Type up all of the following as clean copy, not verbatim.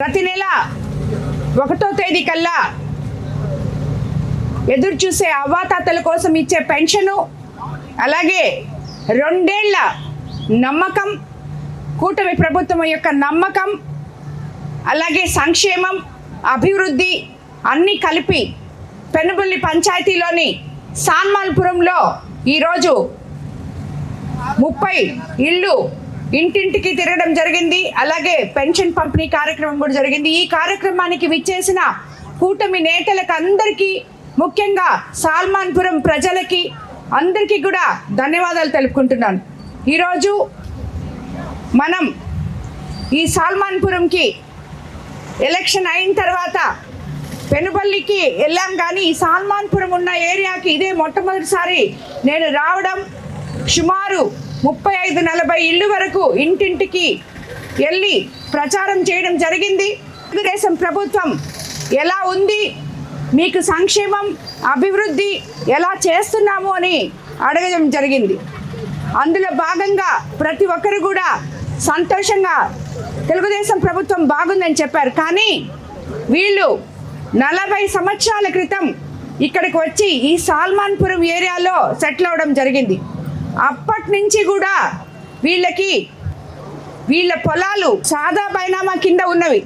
ప్రతి నెల 1వ తేదీ కల్లా ఎదురు చూసే అవ్వాతాతల కోసం ఇచ్చే పెన్షను, అలాగే 2 ఏళ్ల నమ్మకం, కూటమి ప్రభుత్వం యొక్క నమ్మకం, అలాగే సంక్షేమం, అభివృద్ధి అన్నీ కలిపి పెనుబల్లి పంచాయతీలోని సాన్మాల్పురంలో ఈరోజు 30 ఇళ్ళు ఇంటింటికి తిరగడం జరిగింది. అలాగే పెన్షన్ పంపిణీ కార్యక్రమం కూడా జరిగింది. ఈ కార్యక్రమానికి విచ్చేసిన కూటమి నేతలకు అందరికీ, ముఖ్యంగా సాల్మాన్పురం ప్రజలకి అందరికీ కూడా ధన్యవాదాలు తెలుపుకుంటున్నాను. ఈరోజు మనం ఈ సాల్మాన్పురంకి ఎలక్షన్ అయిన తర్వాత పెనుబల్లికి వెళ్ళాం, కానీ ఈ సాల్మాన్పురం ఉన్న ఏరియాకి ఇదే మొట్టమొదటిసారి నేను రావడం. సుమారు 35-40 ఇళ్ళు వరకు ఇంటింటికి వెళ్ళి ప్రచారం చేయడం జరిగింది. తెలుగుదేశం ప్రభుత్వం ఎలా ఉంది, మీకు సంక్షేమం అభివృద్ధి ఎలా చేస్తున్నాము అని అడగడం జరిగింది. అందులో భాగంగా ప్రతి ఒక్కరు కూడా సంతోషంగా తెలుగుదేశం ప్రభుత్వం బాగుందని చెప్పారు. కానీ వీళ్ళు 40 సంవత్సరాల క్రితం ఇక్కడికి వచ్చి ఈ సాల్మాన్పురం ఏరియాలో సెటిల్ అవ్వడం జరిగింది. అప్పటి నుంచి కూడా వీళ్ళ పొలాలు సాదా బైనామా కింద ఉన్నవి.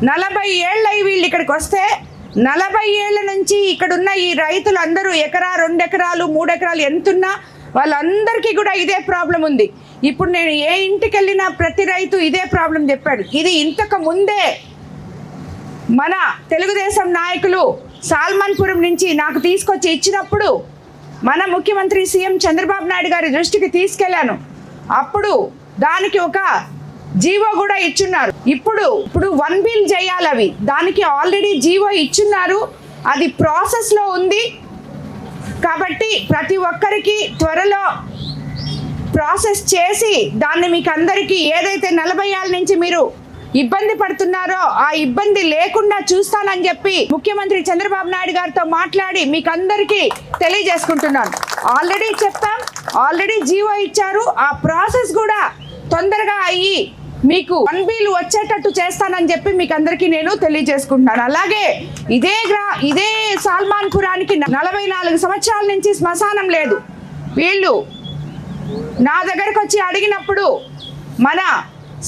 40 ఏళ్ళయి వీళ్ళు ఇక్కడికి వస్తే 40 ఏళ్ళ నుంచి ఇక్కడున్న ఈ రైతులు అందరూ ఎకరా, 2 ఎకరాలు, 3 ఎకరాలు ఎంతున్నా వాళ్ళందరికీ కూడా ఇదే ప్రాబ్లం ఉంది. ఇప్పుడు నేను ఏ ఇంటికి వెళ్ళినా ప్రతి రైతు ఇదే ప్రాబ్లం చెప్పాడు. ఇది ఇంతకు ముందే మన తెలుగుదేశం నాయకులు సాల్మాన్పురం నుంచి నాకు తీసుకొచ్చి ఇచ్చినప్పుడు మన ముఖ్యమంత్రి సీఎం చంద్రబాబు నాయుడు గారి దృష్టికి తీసుకెళ్లాను. అప్పుడు దానికి ఒక జీవో కూడా ఇచ్చున్నారు. ఇప్పుడు 1 బిల్ చేయాలి, అవి దానికి ఆల్రెడీ జీవో ఇచ్చున్నారు, అది ప్రాసెస్లో ఉంది. కాబట్టి ప్రతి ఒక్కరికి త్వరలో ప్రాసెస్ చేసి దాన్ని మీకు అందరికీ ఏదైతే 40 ఏళ్ళ నుంచి మీరు ఇబ్బంది పడుతున్నారో ఆ ఇబ్బంది లేకుండా చూస్తానని చెప్పి ముఖ్యమంత్రి చంద్రబాబు నాయుడు గారితో మాట్లాడి మీకు అందరికీ తెలియజేసుకుంటున్నాను. ఆల్రెడీ చెప్తాం, ఆల్రెడీ జీవో ఇచ్చారు, ఆ ప్రాసెస్ కూడా తొందరగా అయ్యి మీకు 1 బిల్ వచ్చేటట్టు చేస్తానని చెప్పి మీకు అందరికీ నేను తెలియజేసుకుంటున్నాను. అలాగే ఇదే సాల్మాన్పురానికి 44 సంవత్సరాల నుంచి శ్మశానం లేదు. వీళ్ళు నా దగ్గరకు వచ్చి అడిగినప్పుడు మన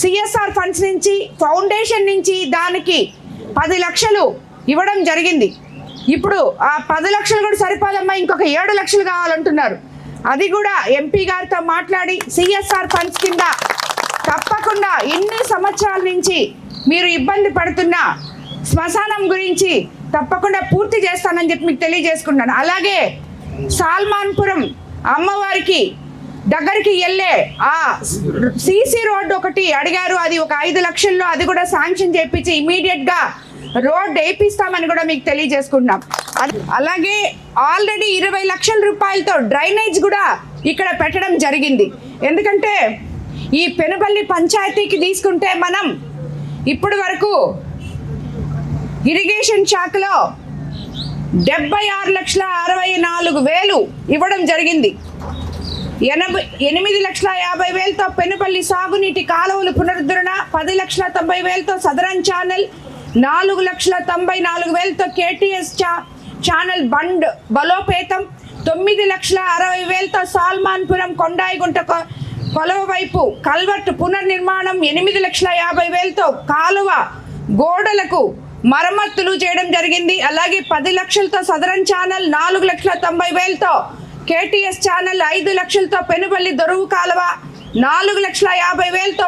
సిఎస్ఆర్ ఫండ్స్ నుంచి, ఫౌండేషన్ నుంచి దానికి 10 లక్షలు ఇవ్వడం జరిగింది. ఇప్పుడు ఆ 10 లక్షలు కూడా సరిపోదమ్మా, ఇంకొక 7 లక్షలు కావాలంటున్నారు. అది కూడా ఎంపీ గారితో మాట్లాడి సిఎస్ఆర్ ఫండ్స్ కింద తప్పకుండా ఇన్ని సంవత్సరాల నుంచి మీరు ఇబ్బంది పడుతున్న శ్మశానం గురించి తప్పకుండా పూర్తి చేస్తానని చెప్పి మీకు తెలియజేసుకున్నాను. అలాగే సాల్మాన్పురం అమ్మవారికి దగ్గరికి వెళ్ళే ఆ సీసీ రోడ్డు ఒకటి అడిగారు, అది ఒక 5 లక్షల్లో అది కూడా శాంక్షన్ చేయించి ఇమీడియట్గా రోడ్ వేయిస్తామని కూడా మీకు తెలియజేసుకుంటున్నాం. అలాగే ఆల్రెడీ 20 లక్షల రూపాయలతో డ్రైనేజ్ కూడా ఇక్కడ పెట్టడం జరిగింది. ఎందుకంటే ఈ పెనుబల్లి పంచాయతీకి తీసుకుంటే మనం ఇప్పటి వరకు ఇరిగేషన్ శాఖలో 76,64,000 ఇవ్వడం జరిగింది. 8,50,50,000తో పెనుబల్లి సాగునీటి కాలువలు పునరుద్ధరణ, 10,90,000తో సదరన్ ఛానల్, 4,94,000తో కేటీఎస్ ఛానల్ బండ్ బలోపేతం, 9,60,000తో సాల్మాన్పురం కొండాయిగుంట కొలవ వైపు కల్వర్ట్ పునర్నిర్మాణం, 8,50,000తో కాలువ గోడలకు మరమ్మతులు చేయడం జరిగింది. అలాగే 10 లక్షలతో సదరన్ ఛానల్, 4,90,000తో కేటీఎస్ ఛానల్, 5 లక్షలతో పెనుబల్లి దొరువు కాలువ, 4,50,000తో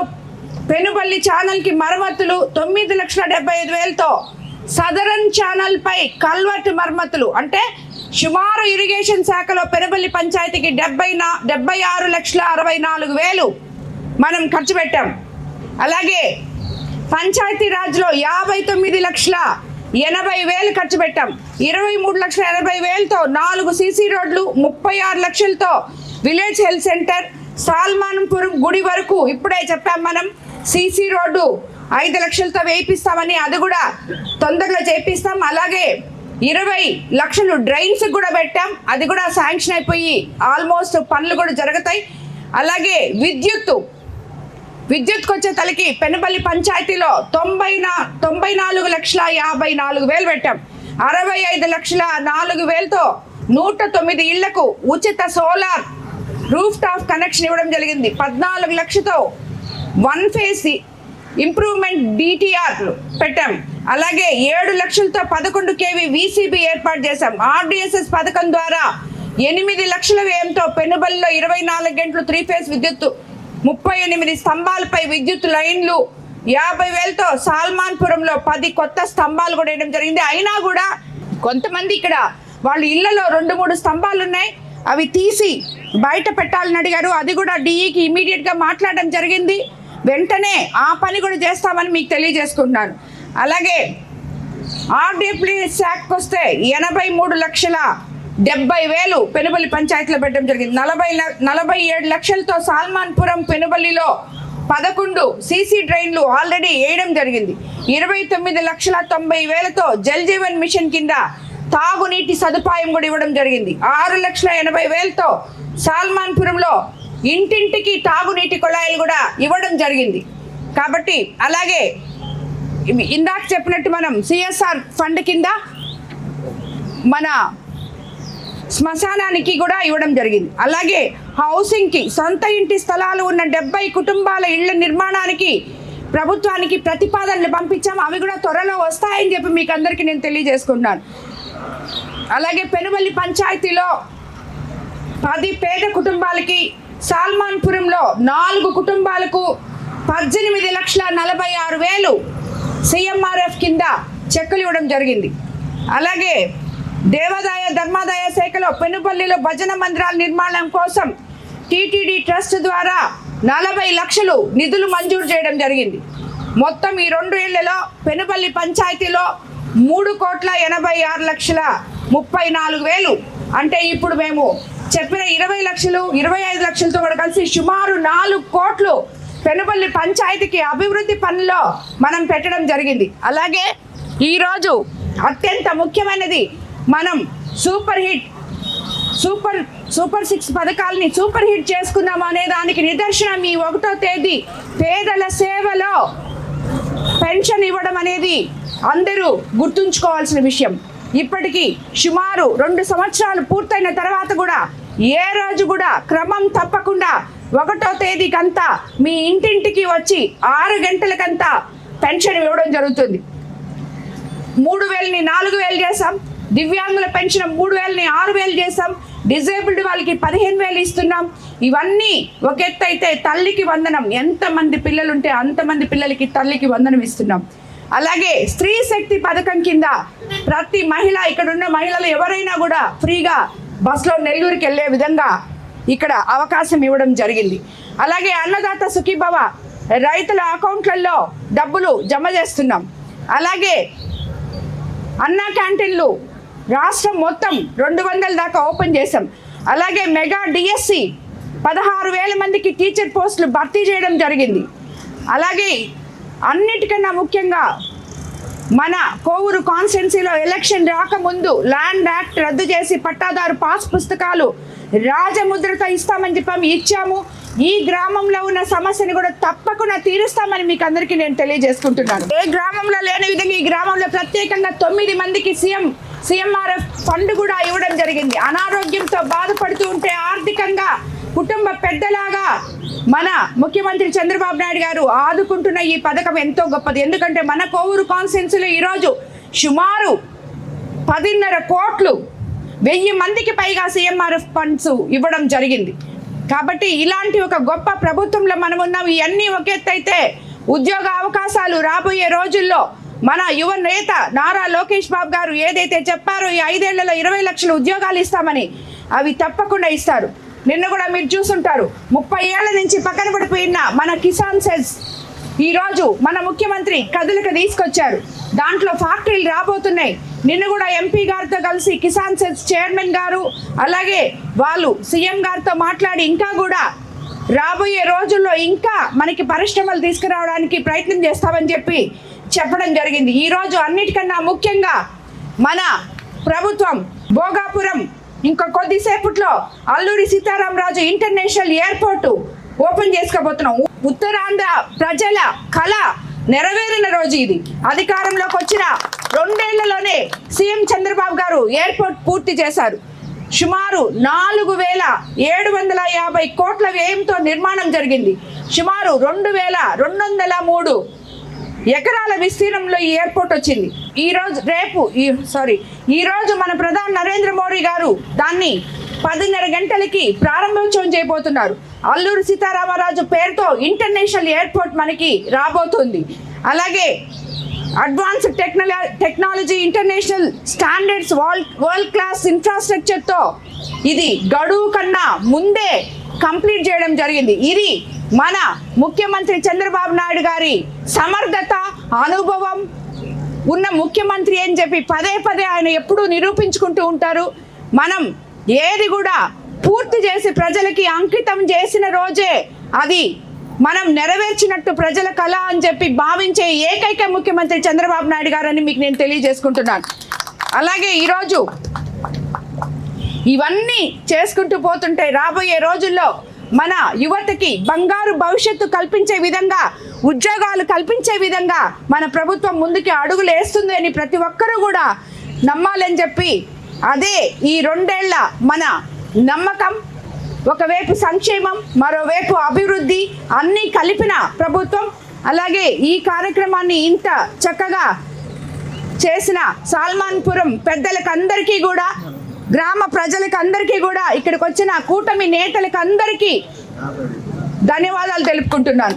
పెనుబల్లి ఛానల్కి మరమ్మతులు, 9,75,000తో సదరన్ ఛానల్ పై కల్వర్ట్ మరమ్మతులు. అంటే సుమారు ఇరిగేషన్ శాఖలో పెనుబల్లి పంచాయతీకి 76,64,000 మనం ఖర్చు పెట్టాం. అలాగే పంచాయతీ రాజ్లో 59,80,000 ఖర్చు పెట్టాం. 23,80,000తో 4 సీసీ రోడ్లు, 36 లక్షలతో విలేజ్ హెల్త్ సెంటర్, సాల్మాన్పురం గుడి వరకు ఇప్పుడే చెప్పాం మనం సీసీ రోడ్డు 5 లక్షలతో వేయిస్తామని, అది కూడా తొందరలో చేపిస్తాం. అలాగే 20 లక్షలు డ్రైన్స్ కూడా పెట్టాం, అది కూడా శాంక్షన్ అయిపోయి ఆల్మోస్ట్ పనులు కూడా జరుగుతాయి. అలాగే విద్యుత్కి వచ్చే తలకి పెనుబల్లి పంచాయతీలో 94,54,000 పెట్టాం. 65,04,000తో 109 ఇళ్లకు ఉచిత సోలార్ రూఫ్ టాప్ కనెక్షన్ ఇవ్వడం జరిగింది. 14 లక్షలతో 1 ఫేజ్ ఇంప్రూవ్మెంట్ డిటిఆర్లు పెట్టాం. అలాగే 7 లక్షలతో 11 kV VCB ఏర్పాటు చేశాం. RDSS పథకం ద్వారా 8 లక్షల వ్యయంతో పెనుబల్లో 24 గంటలు 3 ఫేజ్ విద్యుత్తు, 38 స్తంభాలపై విద్యుత్ లైన్లు, 50,000తో సాల్మాన్పురంలో 10 కొత్త స్తంభాలు కూడా వేయడం జరిగింది. అయినా కూడా కొంతమంది ఇక్కడ వాళ్ళ ఇళ్లలో 2-3 స్తంభాలు ఉన్నాయి, అవి తీసి బయట పెట్టాలని అడిగారు. అది కూడా DEకి ఇమీడియట్గా మాట్లాడడం జరిగింది. వెంటనే ఆ పని కూడా చేస్తామని మీకు తెలియజేసుకుంటున్నాను. అలాగే RDFP శాఖకు వస్తే 83,70,000 పెనుబల్లి పంచాయతీలో పెట్టడం జరిగింది. 47 లక్షలతో సాల్మాన్పురం పెనుబల్లిలో 11 CC డ్రైన్లు ఆల్రెడీ వేయడం జరిగింది. 29,90,000తో జల్ జీవన్ మిషన్ కింద తాగునీటి సదుపాయం కూడా ఇవ్వడం జరిగింది. 6,80,000తో సాల్మాన్పురంలో ఇంటింటికి తాగునీటి కుళాయిలు కూడా ఇవ్వడం జరిగింది. కాబట్టి అలాగే ఇందాక చెప్పినట్టు మనం CSR ఫండ్ కింద మన శ్మశానానికి కూడా ఇవ్వడం జరిగింది. అలాగే హౌసింగ్కి సొంత ఇంటి స్థలాలు ఉన్న 70 కుటుంబాల ఇళ్ల నిర్మాణానికి ప్రభుత్వానికి ప్రతిపాదనలు పంపించాము. అవి కూడా త్వరలో వస్తాయని చెప్పి మీకు అందరికీ నేను తెలియజేసుకుంటున్నాను. అలాగే పెనుబల్లి పంచాయతీలో 10 పేద కుటుంబాలకి, సాల్మాన్పురంలో 4 కుటుంబాలకు 18,46,000 CMRF కింద చెక్కులు ఇవ్వడం జరిగింది. అలాగే దేవాదాయ ధర్మాదాయ శాఖలో పెనుబల్లిలో భజన మందిరాల నిర్మాణం కోసం TTD ట్రస్ట్ ద్వారా 40 లక్షలు నిధులు మంజూరు చేయడం జరిగింది. మొత్తం ఈ 2 ఏళ్లలో పెనుబల్లి పంచాయతీలో 3,86,34,000 అంటే ఇప్పుడు మేము చెప్పిన 20 లక్షలు 25 లక్షలతో కూడా కలిసి సుమారు 4 కోట్లు పెనుబల్లి పంచాయతీకి అభివృద్ధి పనుల్లో మనం పెట్టడం జరిగింది. అలాగే ఈరోజు అత్యంత ముఖ్యమైనది, మనం సూపర్ 6 పథకాలని సూపర్ హిట్ చేసుకుందాం అనే దానికి నిదర్శనం ఈ 1వ తేదీ పేదల సేవలో పెన్షన్ ఇవ్వడం అనేది అందరూ గుర్తుంచుకోవాల్సిన విషయం. ఇప్పటికీ సుమారు 2 సంవత్సరాలు పూర్తయిన తర్వాత కూడా ఏ రోజు కూడా క్రమం తప్పకుండా 1వ తేదీకంతా మీ ఇంటింటికి వచ్చి 6 గంటలకంతా పెన్షన్ ఇవ్వడం జరుగుతుంది. 3,000ని 4,000 చేసాం, దివ్యాంగుల పెన్షన్ 3,000ని 6,000 చేసాం, డిజేబుల్డ్ వాళ్ళకి 15,000 ఇస్తున్నాం. ఇవన్నీ ఒక ఎత్తు అయితే తల్లికి వందనం, ఎంతమంది పిల్లలు ఉంటే అంతమంది పిల్లలకి తల్లికి వందనం ఇస్తున్నాం. అలాగే స్త్రీ శక్తి పథకం కింద ప్రతి మహిళ, ఇక్కడ ఉన్న మహిళలు ఎవరైనా కూడా ఫ్రీగా బస్సులో నెల్లూరుకి వెళ్ళే విధంగా ఇక్కడ అవకాశం ఇవ్వడం జరిగింది. అలాగే అన్నదాత సుఖీభవ రైతుల అకౌంట్లలో డబ్బులు జమ చేస్తున్నాం. అలాగే అన్నా క్యాంటీన్లు రాష్ట్రం మొత్తం 200 దాకా ఓపెన్ చేసాం. అలాగే మెగా DSC 16,000 మందికి టీచర్ పోస్టులు భర్తీ చేయడం జరిగింది. అలాగే అన్నిటికన్నా ముఖ్యంగా మన కోవూరు కాన్స్టిట్యున్సీలో ఎలక్షన్ రాకముందు ల్యాండ్ యాక్ట్ రద్దు చేసి పట్టాదారు పాస్ పుస్తకాలు రాజముద్రతో ఇస్తామని చెప్పి ఇచ్చాము. ఈ గ్రామంలో ఉన్న సమస్యను కూడా తప్పకుండా తీరుస్తామని మీకు అందరికీ నేను తెలియజేసుకుంటున్నాను. ఏ గ్రామంలో లేని విధంగా ఈ గ్రామంలో ప్రత్యేకంగా 9 మందికి CMRF ఫండ్ కూడా ఇవ్వడం జరిగింది. అనారోగ్యంతో బాధపడుతూ ఉంటే ఆర్థికంగా కుటుంబ పెద్దలాగా మన ముఖ్యమంత్రి చంద్రబాబు నాయుడు గారు ఆదుకుంటున్న ఈ పథకం ఎంతో గొప్పది. ఎందుకంటే మన కోవూరు కాన్స్టిట్యున్సీలో ఈరోజు సుమారు 10.5 కోట్లు 1000 మందికి పైగా CMRF ఫండ్స్ ఇవ్వడం జరిగింది. కాబట్టి ఇలాంటి ఒక గొప్ప ప్రభుత్వంలో మనం ఉన్నాం. ఇవన్నీ ఒక ఎత్తు అయితే ఉద్యోగ అవకాశాలు రాబోయే రోజుల్లో మన యువ నేత నారా లోకేష్ బాబు గారు ఏదైతే చెప్పారో ఈ 5 ఏళ్లలో 20 లక్షల ఉద్యోగాలు ఇస్తామని, అవి తప్పకుండా ఇస్తారు. నిన్న కూడా మీరు చూసుంటారు, 30 ఏళ్ల నుంచి పక్కన పడిపోయిన మన కిసాన్ సెల్స్ ఈరోజు మన ముఖ్యమంత్రి కదులుకు తీసుకొచ్చారు. దాంట్లో ఫ్యాక్టరీలు రాబోతున్నాయి. నిన్న కూడా MP గారితో కలిసి కిసాన్ సెల్స్ చైర్మన్ గారు అలాగే వాళ్ళు CM గారితో మాట్లాడి ఇంకా కూడా రాబోయే రోజుల్లో ఇంకా మనకి పరిశ్రమలు తీసుకురావడానికి ప్రయత్నం చేస్తామని చెప్పి చెప్పడం జరిగింది. ఈరోజు అన్నిటికన్నా ముఖ్యంగా మన ప్రభుత్వం భోగాపురం ఇంకా కొద్దిసేపట్లో Alluri Sitarama Raju international airport open చేసుకోబోతున్నాం. ఉత్తరాంధ్ర ప్రజల కళ నెరవేరిన రోజు ఇది. అధికారంలోకి వచ్చిన 2 ఏళ్లలోనే సీఎం చంద్రబాబు గారు ఎయిర్పోర్ట్ పూర్తి చేశారు. సుమారు 4,750 కోట్ల వ్యయంతో నిర్మాణం జరిగింది. సుమారు 2,203 ఎకరాల విస్తీర్ణంలో ఈ ఎయిర్పోర్ట్ వచ్చింది. ఈ రోజు మన ప్రధాని నరేంద్ర మోడీ గారు దాన్ని 10:30 గంటలకి ప్రారంభోత్సవం చేయబోతున్నారు. అల్లూరి సీతారామరాజు పేరుతో ఇంటర్నేషనల్ ఎయిర్పోర్ట్ మనకి రాబోతుంది. అలాగే advanced technology, international standards, world class ఇన్ఫ్రాస్ట్రక్చర్తో ఇది గడువు కన్నా ముందే కంప్లీట్ చేయడం జరిగింది. ఇది మన ముఖ్యమంత్రి చంద్రబాబు నాయుడు గారి సమర్థత, అనుభవం ఉన్న ముఖ్యమంత్రి అని చెప్పి పదే ఆయన ఎప్పుడూ నిరూపించుకుంటూ ఉంటారు. మనం ఏది కూడా పూర్తి చేసి ప్రజలకి అంకితం చేసిన రోజే అది మనం నెరవేర్చినట్టు ప్రజల కళ అని చెప్పి భావించే ఏకైక ముఖ్యమంత్రి చంద్రబాబు నాయుడు గారని మీకు నేను తెలియజేసుకుంటున్నాను. అలాగే ఈరోజు ఇవన్నీ చేసుకుంటూ పోతుంటే రాబోయే రోజుల్లో మన యువతకి బంగారు భవిష్యత్తు కల్పించే విధంగా, ఉద్యోగాలు కల్పించే విధంగా మన ప్రభుత్వం ముందుకి అడుగులు వేస్తుంది అని ప్రతి ఒక్కరూ కూడా నమ్మాలని చెప్పి, అదే ఈ 2 ఏళ్ల మన నమ్మకం. ఒకవైపు సంక్షేమం, మరోవైపు అభివృద్ధి అన్నీ కలిపిన ప్రభుత్వం. అలాగే ఈ కార్యక్రమాన్ని ఇంత చక్కగా చేసిన సాల్మాన్పురం పెద్దలకందరికీ కూడా, గ్రామ ప్రజలకు అందరికీ కూడా, ఇక్కడికి వచ్చిన కూటమి నేతలకు అందరికీ ధన్యవాదాలు తెలుపుకుంటున్నాను.